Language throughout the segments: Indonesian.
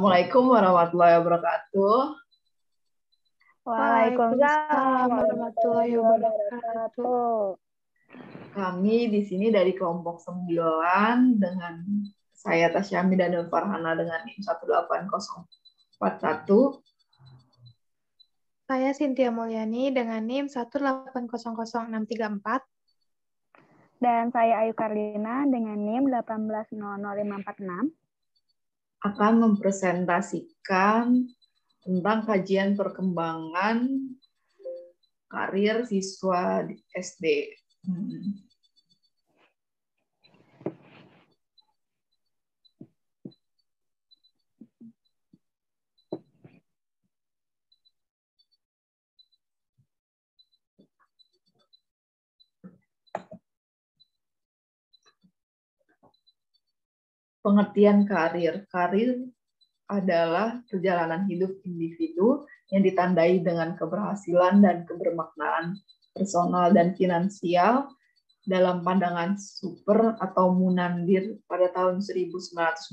Assalamualaikum warahmatullahi wabarakatuh. Waalaikumsalam warahmatullahi wabarakatuh. Kami di sini dari kelompok 9 dengan saya Tasyami dan Farhana dengan NIM 18041. Saya Cynthia Mulyani dengan NIM 1800634. Dan saya Ayu Karlina dengan NIM 1800546. Akan mempresentasikan tentang kajian perkembangan karir siswa di SD. Pengertian karir. Karir adalah perjalanan hidup individu yang ditandai dengan keberhasilan dan kebermaknaan personal dan finansial. Dalam pandangan Super atau Munandir pada tahun 1996,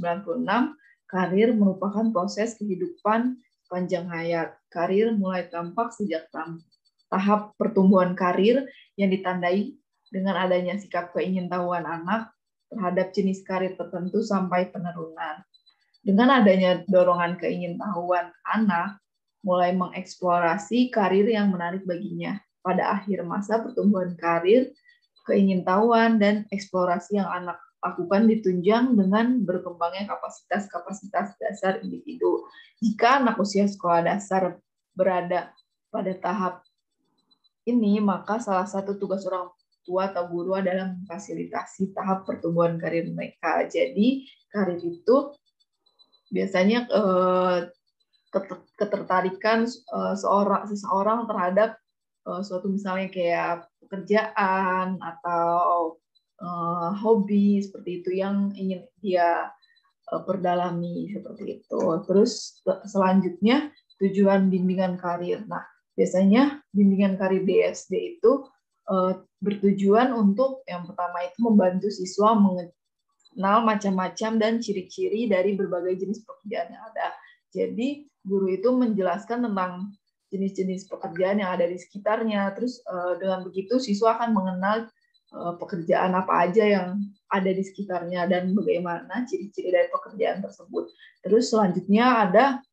karir merupakan proses kehidupan panjang hayat. Karir mulai tampak sejak tahap pertumbuhan karir yang ditandai dengan adanya sikap keingintahuan anak terhadap jenis karir tertentu sampai penurunan. Dengan adanya dorongan keingintahuan anak mulai mengeksplorasi karir yang menarik baginya. Pada akhir masa pertumbuhan karir, keingintahuan dan eksplorasi yang anak lakukan ditunjang dengan berkembangnya kapasitas-kapasitas dasar individu. Jika anak usia sekolah dasar berada pada tahap ini, maka salah satu tugas orang tua atau guru adalah memfasilitasi tahap pertumbuhan karir mereka. Jadi, karir itu biasanya ketertarikan seseorang terhadap suatu misalnya kayak pekerjaan atau hobi seperti itu yang ingin dia perdalami seperti itu. Terus selanjutnya tujuan bimbingan karir. Nah, biasanya bimbingan karir di SD itu bertujuan untuk yang pertama itu membantu siswa mengenal macam-macam dan ciri-ciri dari berbagai jenis pekerjaan yang ada. Jadi guru itu menjelaskan tentang jenis-jenis pekerjaan yang ada di sekitarnya. Terus dengan begitu siswa akan mengenal pekerjaan apa aja yang ada di sekitarnya dan bagaimana ciri-ciri dari pekerjaan tersebut. Terus selanjutnya ada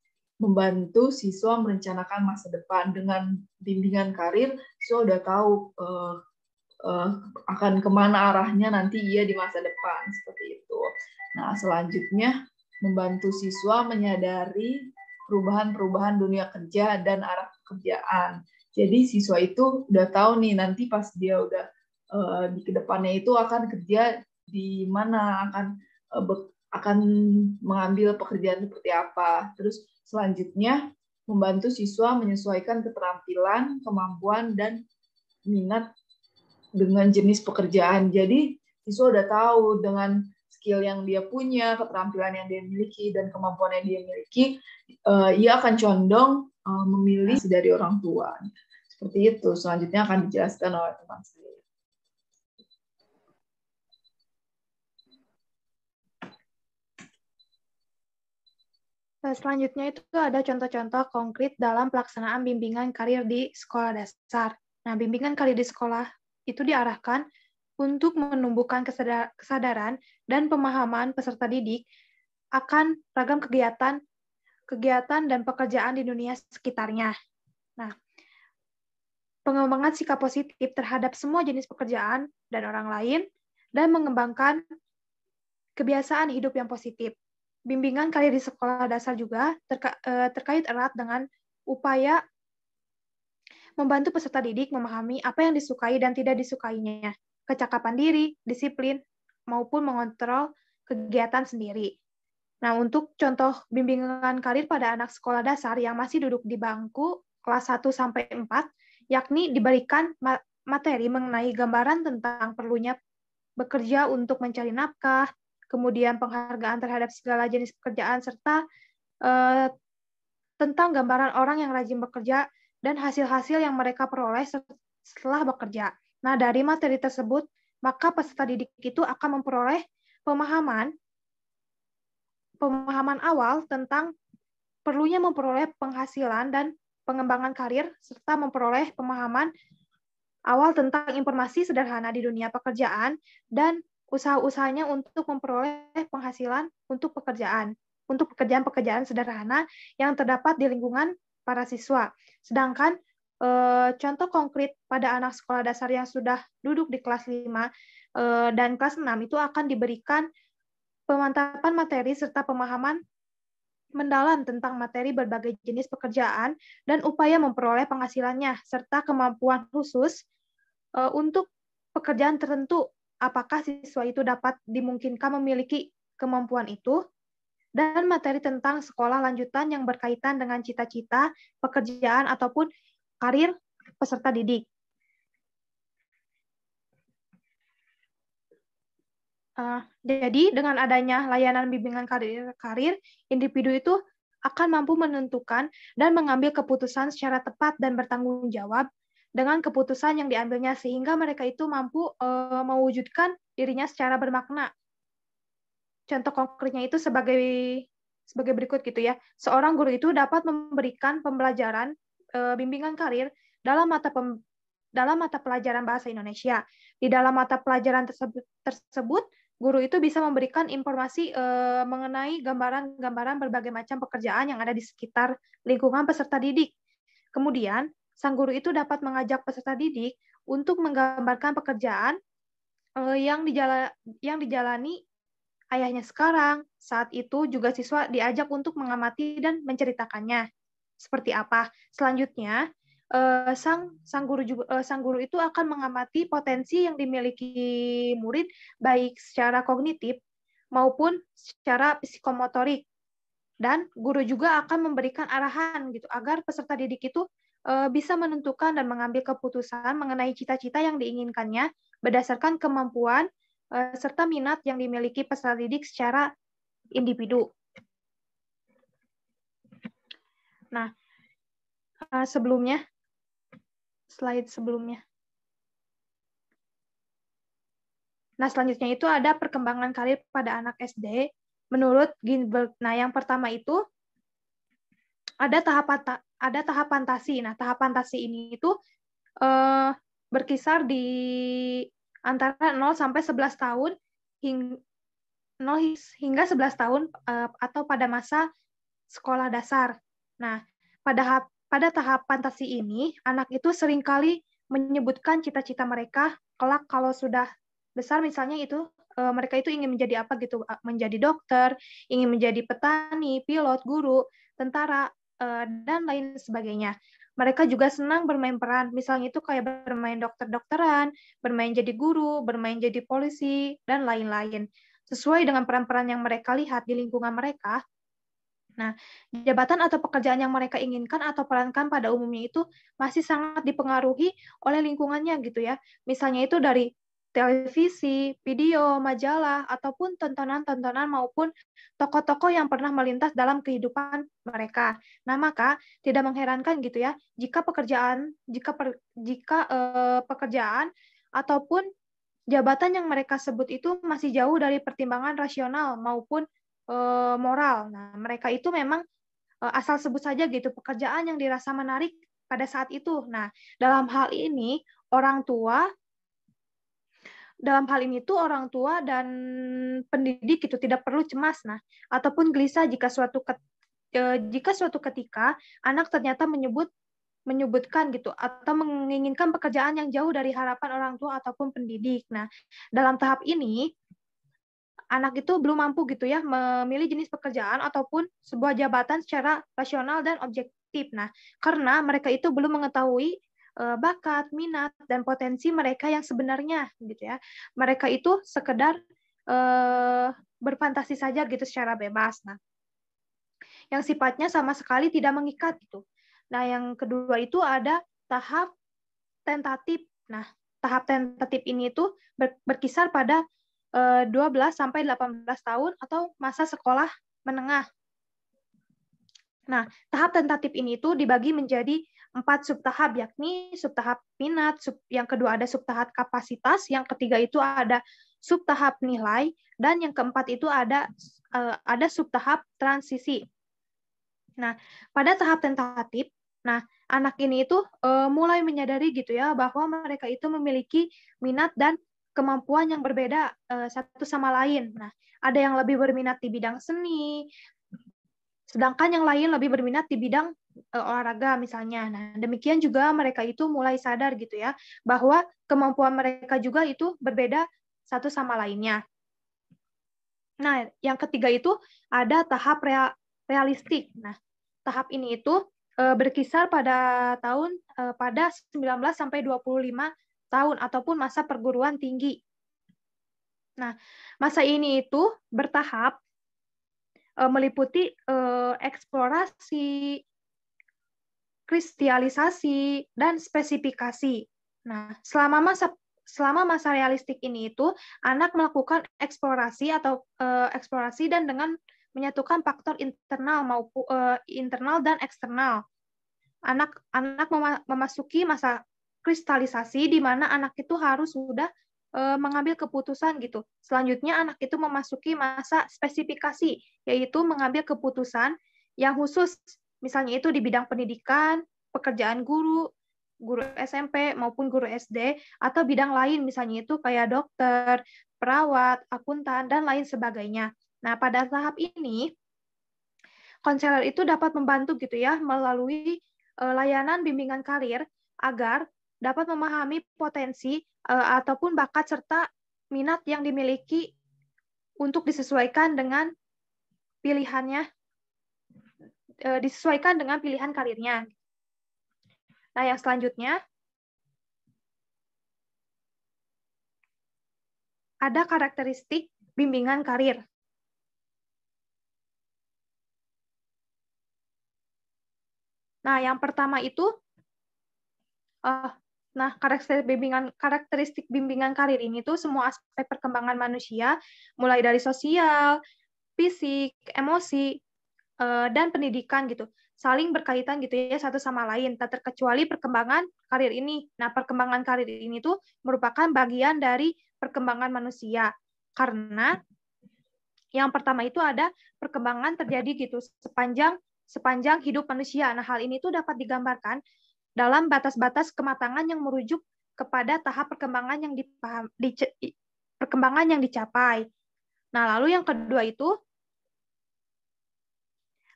membantu siswa merencanakan masa depan. Dengan bimbingan karir, siswa udah tahu akan kemana arahnya nanti ia di masa depan, seperti itu. Nah, selanjutnya membantu siswa menyadari perubahan-perubahan dunia kerja dan arah pekerjaan. Jadi siswa itu udah tahu nih nanti pas dia udah di kedepannya itu akan kerja di mana, akan mengambil pekerjaan seperti apa. Terus selanjutnya membantu siswa menyesuaikan keterampilan, kemampuan, dan minat dengan jenis pekerjaan. Jadi siswa udah tahu dengan skill yang dia punya, keterampilan yang dia miliki, dan kemampuan yang dia miliki, ia akan condong memilih dari orang tua. Seperti itu. Selanjutnya akan dijelaskan oleh teman saya. Selanjutnya itu ada contoh-contoh konkret dalam pelaksanaan bimbingan karir di sekolah dasar. Nah, bimbingan karir di sekolah itu diarahkan untuk menumbuhkan kesadaran dan pemahaman peserta didik akan ragam kegiatan dan pekerjaan di dunia sekitarnya. Nah, pengembangan sikap positif terhadap semua jenis pekerjaan dan orang lain, dan mengembangkan kebiasaan hidup yang positif. Bimbingan karir di sekolah dasar juga terkait erat dengan upaya membantu peserta didik memahami apa yang disukai dan tidak disukainya, kecakapan diri, disiplin, maupun mengontrol kegiatan sendiri. Nah, untuk contoh bimbingan karir pada anak sekolah dasar yang masih duduk di bangku kelas 1-4, yakni diberikan materi mengenai gambaran tentang perlunya bekerja untuk mencari nafkah, kemudian penghargaan terhadap segala jenis pekerjaan, serta tentang gambaran orang yang rajin bekerja dan hasil-hasil yang mereka peroleh setelah bekerja. Nah, dari materi tersebut, maka peserta didik itu akan memperoleh pemahaman pemahaman awal tentang perlunya memperoleh penghasilan dan pengembangan karir, serta memperoleh pemahaman awal tentang informasi sederhana di dunia pekerjaan dan usaha-usahanya untuk memperoleh penghasilan untuk pekerjaan-pekerjaan sederhana yang terdapat di lingkungan para siswa. Sedangkan contoh konkret pada anak sekolah dasar yang sudah duduk di kelas 5 dan kelas 6 itu akan diberikan pemantapan materi serta pemahaman mendalam tentang materi berbagai jenis pekerjaan dan upaya memperoleh penghasilannya, serta kemampuan khusus untuk pekerjaan tertentu, apakah siswa itu dapat dimungkinkan memiliki kemampuan itu, dan materi tentang sekolah lanjutan yang berkaitan dengan cita-cita, pekerjaan, ataupun karir peserta didik. Jadi dengan adanya layanan bimbingan karir, individu itu akan mampu menentukan dan mengambil keputusan secara tepat dan bertanggung jawab dengan keputusan yang diambilnya, sehingga mereka itu mampu mewujudkan dirinya secara bermakna. Contoh konkretnya itu sebagai berikut gitu ya. Seorang guru itu dapat memberikan pembelajaran bimbingan karir dalam mata pelajaran bahasa Indonesia. Di dalam mata pelajaran tersebut guru itu bisa memberikan informasi mengenai gambaran-gambaran berbagai macam pekerjaan yang ada di sekitar lingkungan peserta didik. Kemudian, sang guru itu dapat mengajak peserta didik untuk menggambarkan pekerjaan yang dijalani ayahnya sekarang. Saat itu juga siswa diajak untuk mengamati dan menceritakannya. Seperti apa? Selanjutnya, sang guru itu akan mengamati potensi yang dimiliki murid baik secara kognitif maupun secara psikomotorik, dan guru juga akan memberikan arahan gitu agar peserta didik itu bisa menentukan dan mengambil keputusan mengenai cita-cita yang diinginkannya berdasarkan kemampuan serta minat yang dimiliki peserta didik secara individu. Nah, slide sebelumnya. Nah, selanjutnya itu ada perkembangan karir pada anak SD menurut Ginsberg. Nah, yang pertama itu ada tahap fantasi. Nah, tahap fantasi ini itu berkisar di antara 0 sampai 11 tahun 0 hingga 11 tahun atau pada masa sekolah dasar. Nah, pada tahap fantasi ini, anak itu seringkali menyebutkan cita-cita mereka kelak kalau sudah besar, misalnya itu mereka itu ingin menjadi apa gitu, menjadi dokter, ingin menjadi petani, pilot, guru, tentara, dan lain sebagainya. Mereka juga senang bermain peran, misalnya itu kayak bermain dokter-dokteran, bermain jadi guru, bermain jadi polisi, dan lain-lain. Sesuai dengan peran-peran yang mereka lihat di lingkungan mereka. Nah, jabatan atau pekerjaan yang mereka inginkan atau perankan pada umumnya itu masih sangat dipengaruhi oleh lingkungannya gitu ya. Misalnya itu dari televisi, video, majalah, ataupun tontonan-tontonan maupun tokoh-tokoh yang pernah melintas dalam kehidupan mereka. Nah, maka tidak mengherankan gitu ya jika pekerjaan ataupun jabatan yang mereka sebut itu masih jauh dari pertimbangan rasional maupun moral. Nah, mereka itu memang asal sebut saja gitu pekerjaan yang dirasa menarik pada saat itu. Nah, dalam hal ini orang tua dan pendidik itu tidak perlu cemas ataupun gelisah jika suatu ketika anak ternyata menyebutkan gitu atau menginginkan pekerjaan yang jauh dari harapan orang tua ataupun pendidik. Nah, dalam tahap ini anak itu belum mampu gitu ya memilih jenis pekerjaan ataupun sebuah jabatan secara rasional dan objektif. Nah, karena mereka itu belum mengetahui bakat, minat, dan potensi mereka yang sebenarnya gitu ya. Mereka itu sekedar berfantasi saja gitu secara bebas. Nah, yang sifatnya sama sekali tidak mengikat gitu. Nah, yang kedua itu ada tahap tentatif. Nah, tahap tentatif ini itu berkisar pada 12 sampai 18 tahun atau masa sekolah menengah. Nah, tahap tentatif ini itu dibagi menjadi 4 subtahap, yakni subtahap minat, yang kedua ada subtahap kapasitas, yang ketiga itu ada subtahap nilai, dan yang keempat itu ada subtahap transisi. Nah, pada tahap tentatif, anak ini itu mulai menyadari gitu ya bahwa mereka itu memiliki minat dan kemampuan yang berbeda satu sama lain. Nah, ada yang lebih berminat di bidang seni, sedangkan yang lain lebih berminat di bidang olahraga misalnya. Nah, demikian juga mereka itu mulai sadar gitu ya bahwa kemampuan mereka juga itu berbeda satu sama lainnya. Nah, yang ketiga itu ada tahap realistik. Nah, tahap ini itu berkisar pada 19 sampai 25 tahun ataupun masa perguruan tinggi. Nah, masa ini itu bertahap meliputi eksplorasi, kristalisasi, dan spesifikasi. Nah, selama masa realistik ini itu anak melakukan eksplorasi dan dengan menyatukan faktor internal maupun internal dan eksternal. Anak memasuki masa kristalisasi di mana anak itu harus sudah mengambil keputusan gitu. Selanjutnya anak itu memasuki masa spesifikasi, yaitu mengambil keputusan yang khusus, misalnya itu di bidang pendidikan, pekerjaan guru SMP maupun guru SD, atau bidang lain misalnya itu kayak dokter, perawat, akuntan, dan lain sebagainya. Nah, pada tahap ini, konselor itu dapat membantu gitu ya melalui layanan bimbingan karir agar dapat memahami potensi ataupun bakat serta minat yang dimiliki untuk disesuaikan dengan pilihannya, disesuaikan dengan pilihan karirnya. Nah, yang selanjutnya ada karakteristik bimbingan karir. Nah, yang pertama itu karakteristik bimbingan karir ini tuh semua aspek perkembangan manusia, mulai dari sosial, fisik, emosi, dan pendidikan gitu, saling berkaitan gitu ya satu sama lain, tak terkecuali perkembangan karir ini. Nah, perkembangan karir ini tuh merupakan bagian dari perkembangan manusia, karena yang pertama itu ada perkembangan terjadi gitu sepanjang hidup manusia. Nah, hal ini tuh dapat digambarkan dalam batas-batas kematangan yang merujuk kepada tahap perkembangan yang dicapai. Nah, lalu yang kedua itu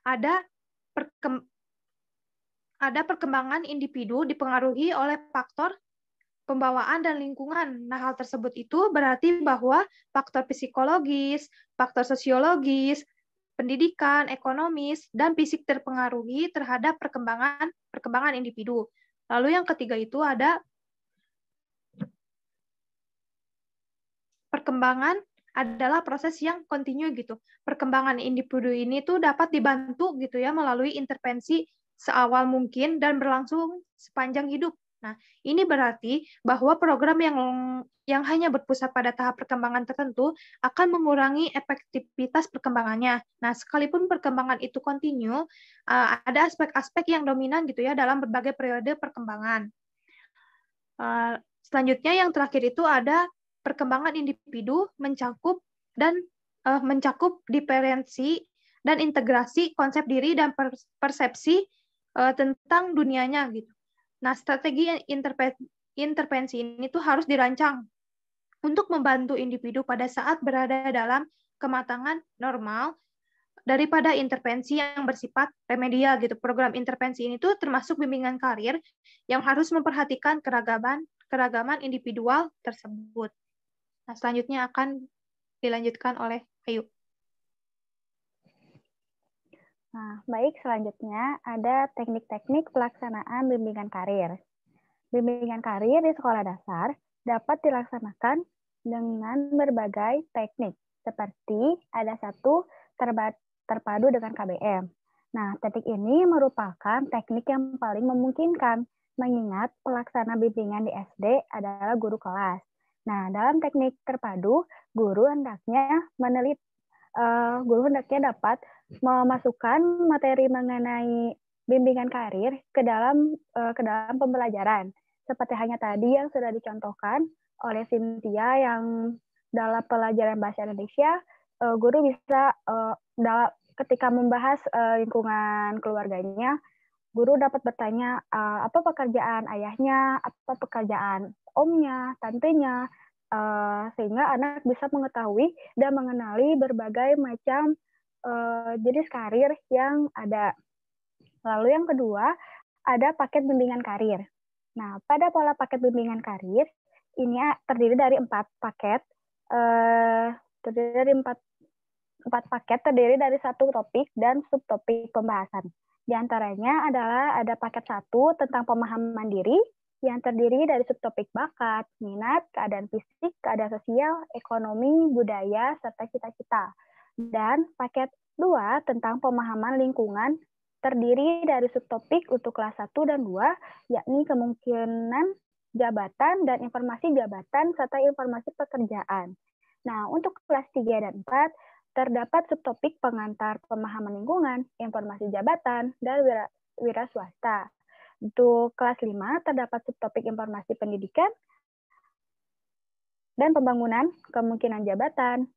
ada perkembangan individu dipengaruhi oleh faktor pembawaan dan lingkungan. Nah, hal tersebut itu berarti bahwa faktor psikologis, faktor sosiologis, pendidikan, ekonomis, dan fisik terpengaruhi terhadap perkembangan individu. Lalu yang ketiga itu ada perkembangan adalah proses yang kontinu gitu. Perkembangan individu ini tuh dapat dibantu gitu ya melalui intervensi seawal mungkin dan berlangsung sepanjang hidup. Nah, ini berarti bahwa program yang hanya berpusat pada tahap perkembangan tertentu akan mengurangi efektivitas perkembangannya. Nah, sekalipun perkembangan itu kontinu, ada aspek-aspek yang dominan gitu ya dalam berbagai periode perkembangan. Selanjutnya yang terakhir itu ada perkembangan individu mencakup diferensi dan integrasi konsep diri dan persepsi tentang dunianya gitu. Nah, strategi intervensi ini tuh harus dirancang untuk membantu individu pada saat berada dalam kematangan normal daripada intervensi yang bersifat remedial gitu. Program intervensi ini tuh termasuk bimbingan karir yang harus memperhatikan keragaman individual tersebut. Nah, selanjutnya akan dilanjutkan oleh Ayu. Nah, baik, selanjutnya ada teknik-teknik pelaksanaan bimbingan karir. Bimbingan karir di sekolah dasar dapat dilaksanakan dengan berbagai teknik, seperti ada satu terpadu dengan KBM. Nah, teknik ini merupakan teknik yang paling memungkinkan, mengingat pelaksana bimbingan di SD adalah guru kelas. Nah, dalam teknik terpadu, guru hendaknya dapat memasukkan materi mengenai bimbingan karir ke dalam pembelajaran. Seperti hanya tadi yang sudah dicontohkan oleh Cynthia yang dalam pelajaran bahasa Indonesia, guru bisa ketika membahas lingkungan keluarganya, guru dapat bertanya apa pekerjaan ayahnya, apa pekerjaan omnya, tantenya, sehingga anak bisa mengetahui dan mengenali berbagai macam jenis karir yang ada. Lalu yang kedua, ada paket bimbingan karir. Nah, pada pola paket bimbingan karir, ini terdiri dari 4 paket, terdiri dari 1 topik dan subtopik pembahasan. Di antaranya adalah ada paket 1 tentang pemahaman diri, yang terdiri dari subtopik bakat, minat, keadaan fisik, keadaan sosial, ekonomi, budaya, serta cita-cita. Dan paket 2 tentang pemahaman lingkungan, terdiri dari subtopik untuk kelas 1 dan 2, yakni kemungkinan jabatan dan informasi jabatan serta informasi pekerjaan. Nah, untuk kelas 3 dan 4, terdapat subtopik pengantar pemahaman lingkungan, informasi jabatan, dan wira swasta. Untuk kelas 5, terdapat subtopik informasi pendidikan dan pembangunan, kemungkinan jabatan,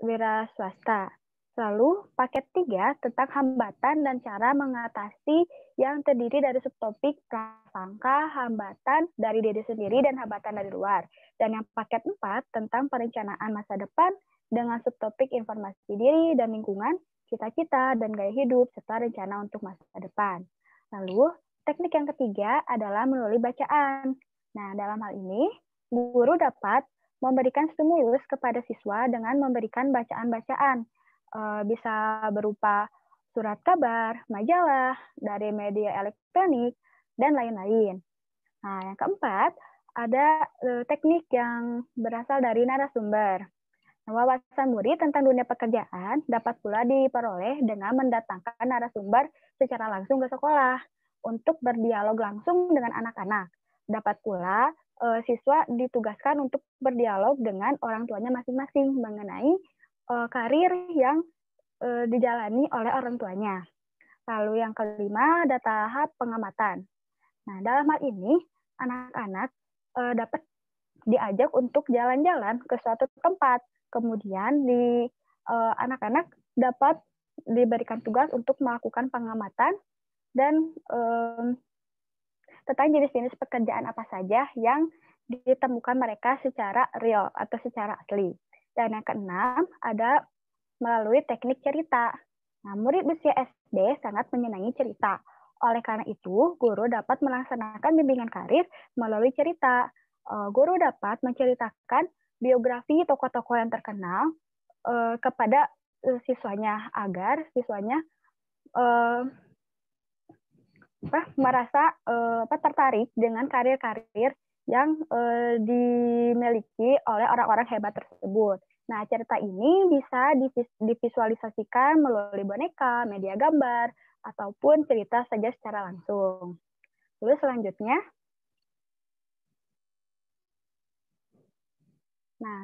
wira swasta. Lalu, paket 3 tentang hambatan dan cara mengatasi yang terdiri dari subtopik prasangka, hambatan dari diri sendiri, dan hambatan dari luar. Dan yang paket 4 tentang perencanaan masa depan dengan subtopik informasi diri dan lingkungan, cita-cita, dan gaya hidup, serta rencana untuk masa depan. Lalu, teknik yang ketiga adalah menulis bacaan. Nah, dalam hal ini, guru dapat memberikan stimulus kepada siswa dengan memberikan bacaan-bacaan. Bisa berupa surat kabar, majalah, dari media elektronik, dan lain-lain. Nah, yang keempat, ada teknik yang berasal dari narasumber. Nah, wawasan murid tentang dunia pekerjaan dapat pula diperoleh dengan mendatangkan narasumber secara langsung ke sekolah untuk berdialog langsung dengan anak-anak. Dapat pula siswa ditugaskan untuk berdialog dengan orang tuanya masing-masing mengenai karir yang dijalani oleh orang tuanya. Lalu yang kelima ada tahap pengamatan. Nah, dalam hal ini anak-anak dapat diajak untuk jalan-jalan ke suatu tempat. Kemudian anak-anak dapat diberikan tugas untuk melakukan pengamatan dan tentang jenis-jenis pekerjaan apa saja yang ditemukan mereka secara real atau secara asli. Dan yang keenam, ada melalui teknik cerita. Nah, murid usia SD sangat menyenangi cerita. Oleh karena itu, guru dapat melaksanakan bimbingan karir melalui cerita. Guru dapat menceritakan biografi tokoh-tokoh yang terkenal kepada siswanya agar siswanya merasa tertarik dengan karir-karir yang dimiliki oleh orang-orang hebat tersebut. Nah, cerita ini bisa divisualisasikan melalui boneka, media gambar, ataupun cerita saja secara langsung. Lalu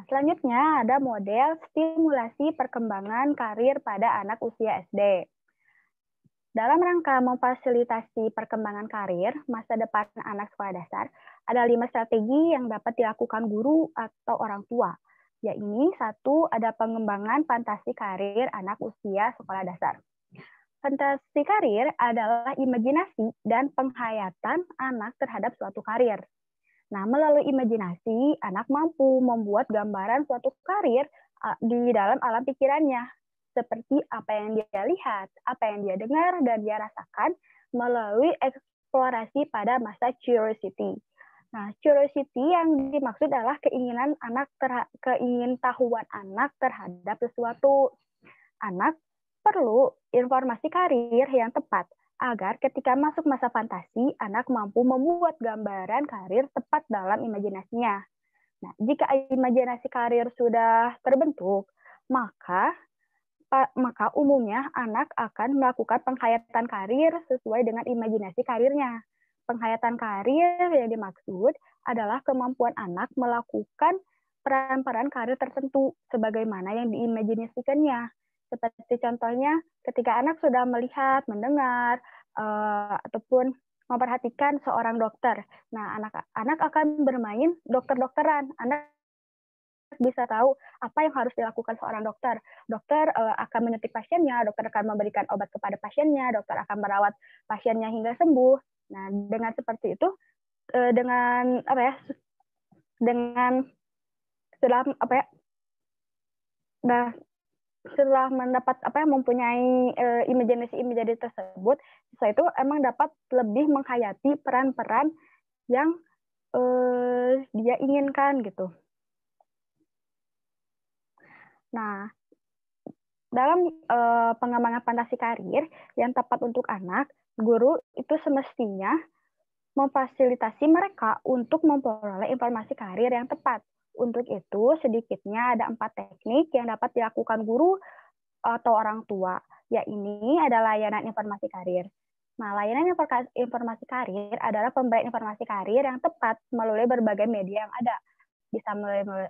selanjutnya, ada model stimulasi perkembangan karir pada anak usia SD. Dalam rangka memfasilitasi perkembangan karir masa depan anak sekolah dasar, ada 5 strategi yang dapat dilakukan guru atau orang tua. Yakni 1, ada pengembangan fantasi karir anak usia sekolah dasar. Fantasi karir adalah imajinasi dan penghayatan anak terhadap suatu karir. Nah, melalui imajinasi, anak mampu membuat gambaran suatu karir di dalam alam pikirannya, seperti apa yang dia lihat, apa yang dia dengar, dan dia rasakan melalui eksplorasi pada masa curiosity. Nah, curiosity yang dimaksud adalah keinginan keingintahuan anak terhadap sesuatu. Anak perlu informasi karir yang tepat agar ketika masuk masa fantasi, anak mampu membuat gambaran karir tepat dalam imajinasinya. Nah, jika imajinasi karir sudah terbentuk, maka umumnya anak akan melakukan penghayatan karir sesuai dengan imajinasi karirnya. Penghayatan karir yang dimaksud adalah kemampuan anak melakukan peran-peran karir tertentu sebagaimana yang diimajinasikannya. Seperti contohnya ketika anak sudah melihat, mendengar, ataupun memperhatikan seorang dokter. Nah, anak akan bermain dokter-dokteran. Anak bisa tahu apa yang harus dilakukan seorang dokter. Dokter akan menyuntik pasiennya, dokter akan memberikan obat kepada pasiennya, dokter akan merawat pasiennya hingga sembuh. Nah, dengan seperti itu, dengan apa ya? Dengan setelah apa ya? Nah, setelah mendapat mempunyai imajinasi tersebut, siswa itu emang dapat lebih menghayati peran-peran yang dia inginkan gitu. Nah, dalam pengembangan fantasi karir yang tepat untuk anak, guru itu semestinya memfasilitasi mereka untuk memperoleh informasi karir yang tepat. Untuk itu, sedikitnya ada 4 teknik yang dapat dilakukan guru atau orang tua, yaitu adalah layanan informasi karir. Nah, layanan informasi karir adalah pemberian informasi karir yang tepat melalui berbagai media yang ada. Bisa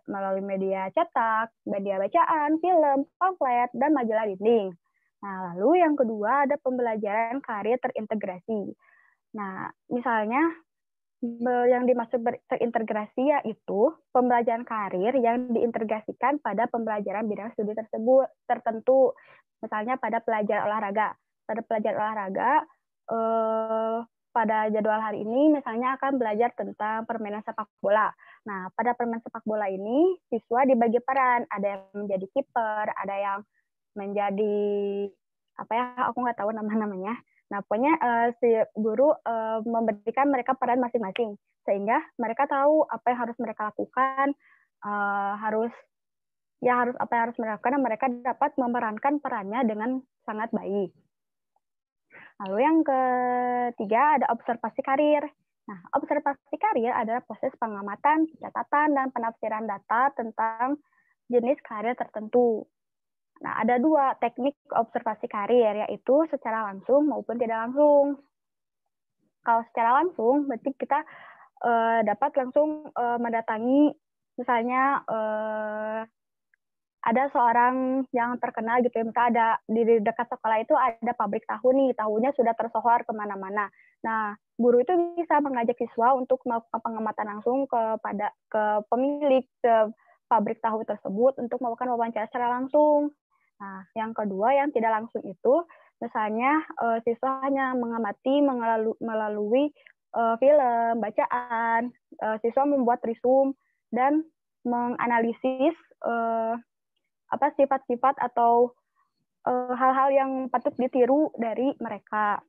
melalui media cetak, media bacaan, film, pamflet, dan majalah dinding. Nah, lalu yang kedua ada pembelajaran karir terintegrasi. Nah, misalnya yang dimaksud terintegrasi yaitu pembelajaran karir yang diintegrasikan pada pembelajaran bidang studi tersebut tertentu. Misalnya pada pelajaran olahraga. Pada pelajaran olahraga, pada jadwal hari ini misalnya akan belajar tentang permainan sepak bola. Nah, pada permainan sepak bola ini siswa dibagi peran, ada yang menjadi kiper, ada yang menjadi aku nggak tahu namanya. Nah, pokoknya si guru memberikan mereka peran masing-masing sehingga mereka tahu apa yang harus mereka lakukan, harus apa yang harus mereka lakukan, dan mereka dapat memerankan perannya dengan sangat baik. Lalu yang ketiga ada observasi karir. Nah, observasi karir adalah proses pengamatan, catatan, dan penafsiran data tentang jenis karir tertentu. Nah, ada 2 teknik observasi karir, yaitu secara langsung maupun tidak langsung. Kalau secara langsung, berarti kita dapat langsung mendatangi, misalnya ada seorang yang terkenal gitu ya, misalnya ada di dekat sekolah itu ada pabrik tahu nih, tahunya sudah tersohor kemana-mana. Nah, guru itu bisa mengajak siswa untuk melakukan pengamatan langsung ke pemilik pabrik tahu tersebut untuk melakukan wawancara secara langsung. Nah, yang kedua yang tidak langsung itu, misalnya siswa hanya mengamati melalui film, bacaan, siswa membuat resume dan menganalisis sifat-sifat atau hal-hal yang patut ditiru dari mereka.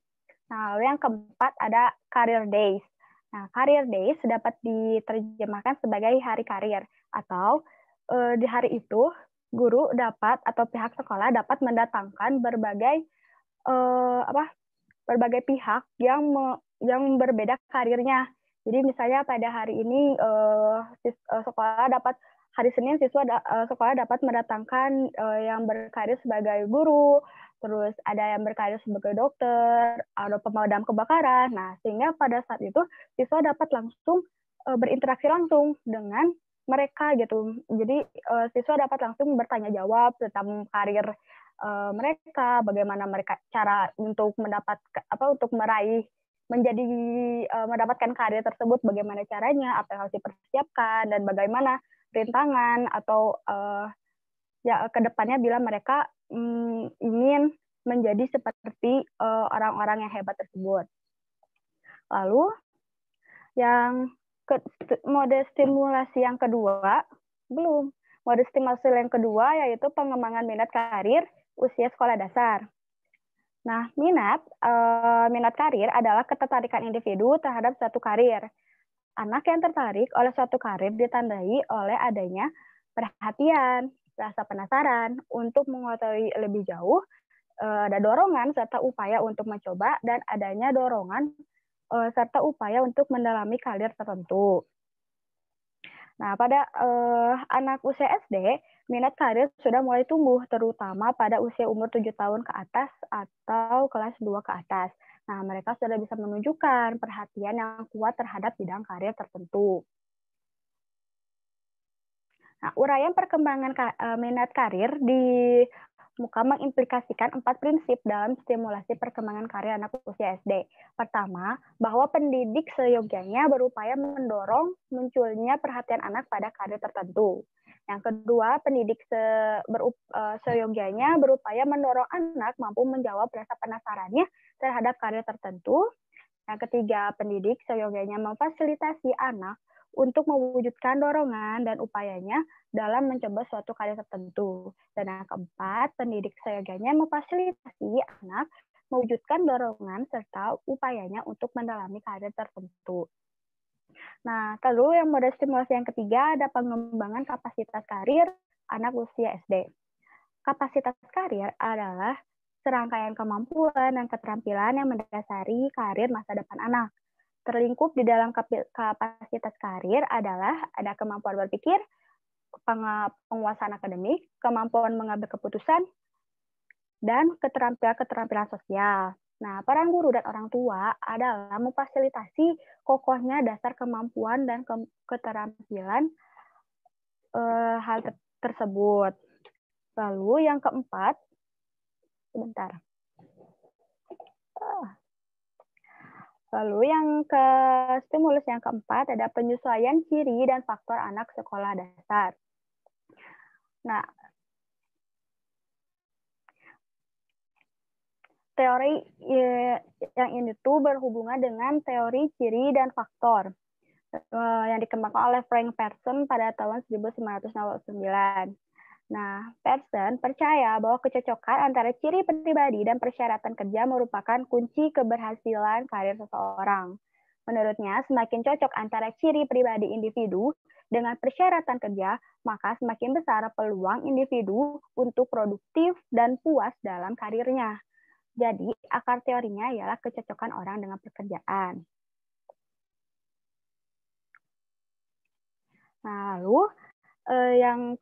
Nah, lalu yang keempat ada career days. Nah, career days dapat diterjemahkan sebagai hari karir, atau di hari itu guru dapat atau pihak sekolah dapat mendatangkan berbagai pihak yang berbeda karirnya. Jadi misalnya pada hari ini sekolah dapat hari Senin sekolah dapat mendatangkan yang berkarir sebagai guru, terus ada yang berkarir sebagai dokter, ada pemadam kebakaran. Nah, sehingga pada saat itu siswa dapat langsung berinteraksi langsung dengan mereka gitu. Jadi siswa dapat langsung bertanya jawab tentang karir mereka, bagaimana mereka cara untuk mendapatkan karir tersebut, bagaimana caranya, apa yang harus dipersiapkan, dan bagaimana rintangan atau ke depannya bila mereka ingin menjadi seperti orang-orang yang hebat tersebut. Lalu yang mode stimulasi yang kedua, mode stimulasi yang kedua yaitu pengembangan minat karir usia sekolah dasar. Nah, minat karir adalah ketertarikan individu terhadap suatu karir. Anak yang tertarik oleh suatu karir ditandai oleh adanya perhatian, rasa penasaran untuk mengetahui lebih jauh, ada dorongan serta upaya untuk mencoba, dan adanya dorongan serta upaya untuk mendalami karir tertentu. Nah, pada anak usia SD, minat karir sudah mulai tumbuh, terutama pada usia umur 7 tahun ke atas atau kelas 2 ke atas. Nah, mereka sudah bisa menunjukkan perhatian yang kuat terhadap bidang karir tertentu. Nah, uraian perkembangan minat karir di muka mengimplikasikan 4 prinsip dalam stimulasi perkembangan karir anak usia SD. Pertama, bahwa pendidik seyogyanya berupaya mendorong munculnya perhatian anak pada karir tertentu. Yang kedua, pendidik seyogyanya berupaya mendorong anak mampu menjawab rasa penasarannya terhadap karir tertentu. Yang ketiga, pendidik seyogyanya memfasilitasi anak untuk mewujudkan dorongan dan upayanya dalam mencoba suatu karir tertentu. Dan yang keempat, pendidik seyogyanya memfasilitasi anak mewujudkan dorongan serta upayanya untuk mendalami karir tertentu. Nah, lalu yang mode stimulasi yang ketiga ada pengembangan kapasitas karir anak usia SD. Kapasitas karir adalah serangkaian kemampuan dan keterampilan yang mendasari karir masa depan anak. Terlingkup di dalam kapasitas karir adalah ada kemampuan berpikir, penguasaan akademik, kemampuan mengambil keputusan, dan keterampilan sosial. Nah, peran guru dan orang tua adalah memfasilitasi kokohnya dasar kemampuan dan keterampilan hal tersebut. Lalu yang keempat, Lalu yang stimulus yang keempat ada penyesuaian ciri dan faktor anak sekolah dasar. Nah, teori yang ini tuh berhubungan dengan teori ciri dan faktor yang dikembangkan oleh Frank Pearson pada tahun 1999. Nah, Pearson percaya bahwa kecocokan antara ciri pribadi dan persyaratan kerja merupakan kunci keberhasilan karir seseorang. Menurutnya, semakin cocok antara ciri pribadi individu dengan persyaratan kerja, maka semakin besar peluang individu untuk produktif dan puas dalam karirnya. Jadi, akar teorinya ialah kecocokan orang dengan pekerjaan. Nah, lalu yang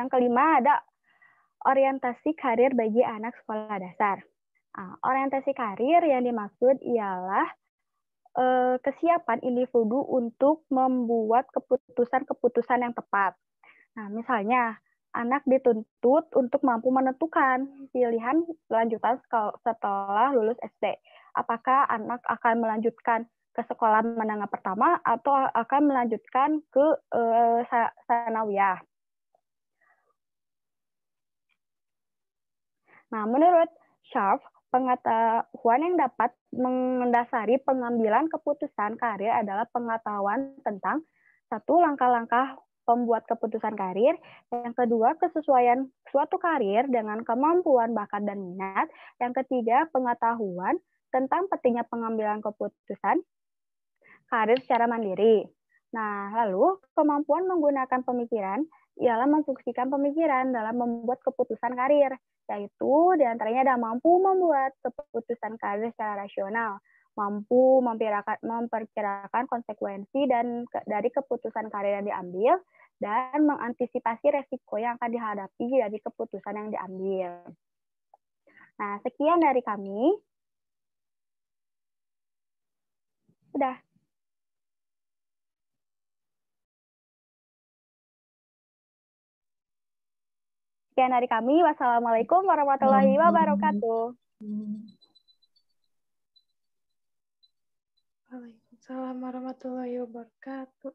kelima ada orientasi karir bagi anak sekolah dasar. Nah, orientasi karir yang dimaksud ialah kesiapan individu untuk membuat keputusan-keputusan yang tepat. Nah, misalnya anak dituntut untuk mampu menentukan pilihan lanjutan setelah lulus SD. Apakah anak akan melanjutkan ke sekolah menengah pertama atau akan melanjutkan ke sanawiyah. Nah, menurut Sharp, pengetahuan yang dapat mendasari pengambilan keputusan karir adalah pengetahuan tentang satu, langkah-langkah pembuat keputusan karir, yang kedua, kesesuaian suatu karir dengan kemampuan, bakat, dan minat, yang ketiga, pengetahuan tentang pentingnya pengambilan keputusan karir secara mandiri. Nah, lalu kemampuan menggunakan pemikiran ialah memfungsikan pemikiran dalam membuat keputusan karir, yaitu diantaranya ada mampu membuat keputusan karir secara rasional, mampu memperkirakan konsekuensi dari keputusan karir yang diambil, dan mengantisipasi resiko yang akan dihadapi dari keputusan yang diambil. Nah, sekian dari kami. Sudah. Sekian dari kami. Wassalamualaikum warahmatullahi wabarakatuh. Waalaikumsalam warahmatullahi wabarakatuh.